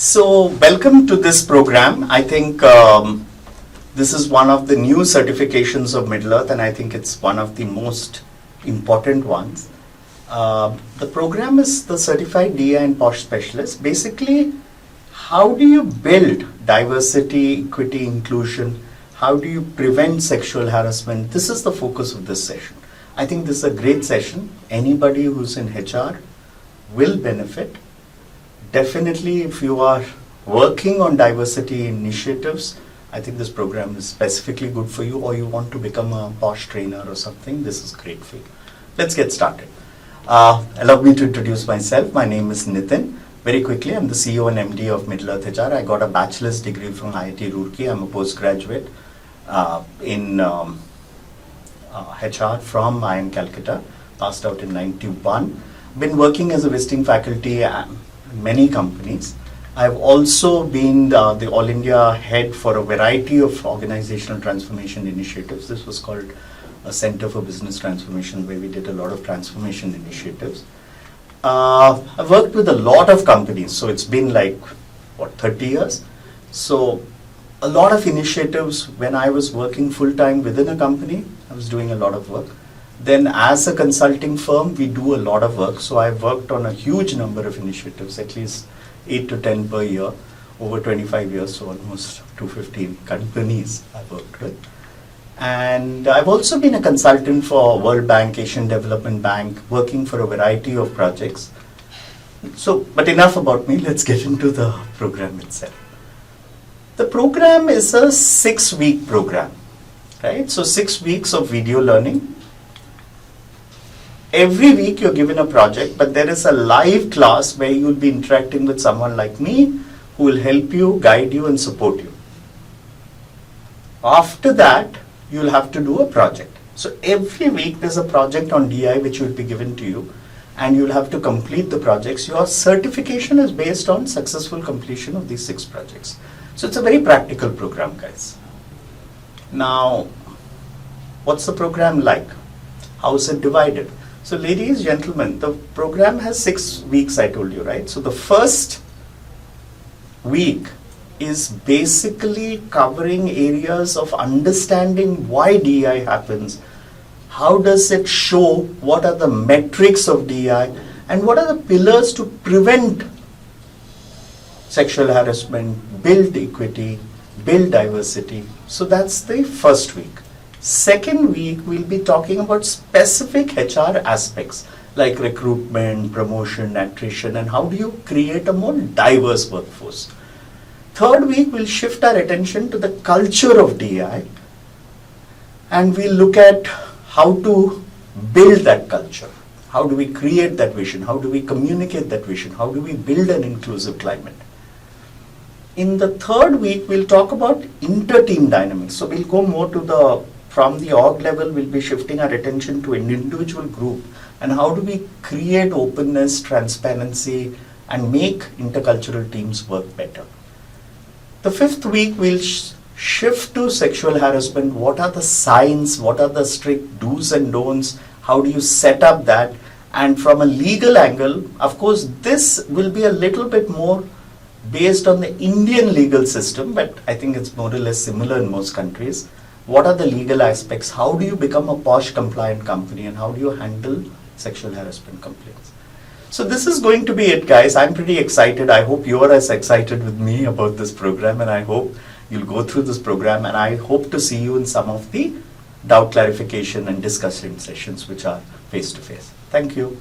So, welcome to this program. I think this is one of the new certifications of Middle-earth, and I think it's one of the most important ones. The program is the Certified DEI and POSH Specialist. Basically, how do you build diversity, equity, inclusion? How do you prevent sexual harassment? This is the focus of this session. I think this is a great session. Anybody who's in HR will benefit. Definitely, if you are working on diversity initiatives, I think this program is specifically good for you, or you want to become a POSH trainer or something, this is great for you. Let's get started. Allow me to introduce myself. My name is Nitin. Very quickly, I'm the CEO and MD of Middle-earth HR. I got a bachelor's degree from IIT Roorkee. I'm a postgraduate in HR from IIM Calcutta, passed out in 91. Been working as a visiting faculty at many companies. I've also been the All India head for a variety of organizational transformation initiatives. This was called a Center for Business Transformation, where we did a lot of transformation initiatives. I've worked with a lot of companies, so it's been like, 30 years? So a lot of initiatives. When I was working full-time within a company, I was doing a lot of work. Then as a consulting firm, we do a lot of work. So I've worked on a huge number of initiatives, at least 8 to 10 per year, over 25 years, so almost 215 companies I've worked with. And I've also been a consultant for World Bank, Asian Development Bank, working for a variety of projects. So, but enough about me, let's get into the program itself. The program is a 6-week program, right? So 6 weeks of video learning. Every week you're given a project, but there is a live class where you'll be interacting with someone like me who will help you, guide you, and support you. After that, you'll have to do a project. So every week there's a project on DI which will be given to you, and you'll have to complete the projects. Your certification is based on successful completion of these 6 projects. So it's a very practical program, guys. Now, what's the program like? How is it divided? So ladies, gentlemen, the program has 6 weeks, I told you, right? So the first week is basically covering areas of understanding why DEI happens, how does it show, what are the metrics of DEI, and what are the pillars to prevent sexual harassment, build equity, build diversity. So that's the first week. Second week, we'll be talking about specific HR aspects like recruitment, promotion, attrition, and how do you create a more diverse workforce. Third week, we'll shift our attention to the culture of DEI, and we'll look at how to build that culture. How do we create that vision? How do we communicate that vision? How do we build an inclusive climate? In the third week, we'll talk about inter-team dynamics. So we'll go more to from the org level, we'll be shifting our attention to an individual group, and how do we create openness, transparency, and make intercultural teams work better. The fifth week, we'll shift to sexual harassment. What are the signs? What are the strict do's and don'ts? How do you set up that? And from a legal angle, of course, this will be a little bit more based on the Indian legal system, but I think it's more or less similar in most countries. What are the legal aspects? How do you become a POSH compliant company, and how do you handle sexual harassment complaints? So this is going to be it, guys. I'm pretty excited. I hope you are as excited with me about this program, and I hope you'll go through this program, and I hope to see you in some of the doubt clarification and discussion sessions which are face-to-face. Thank you.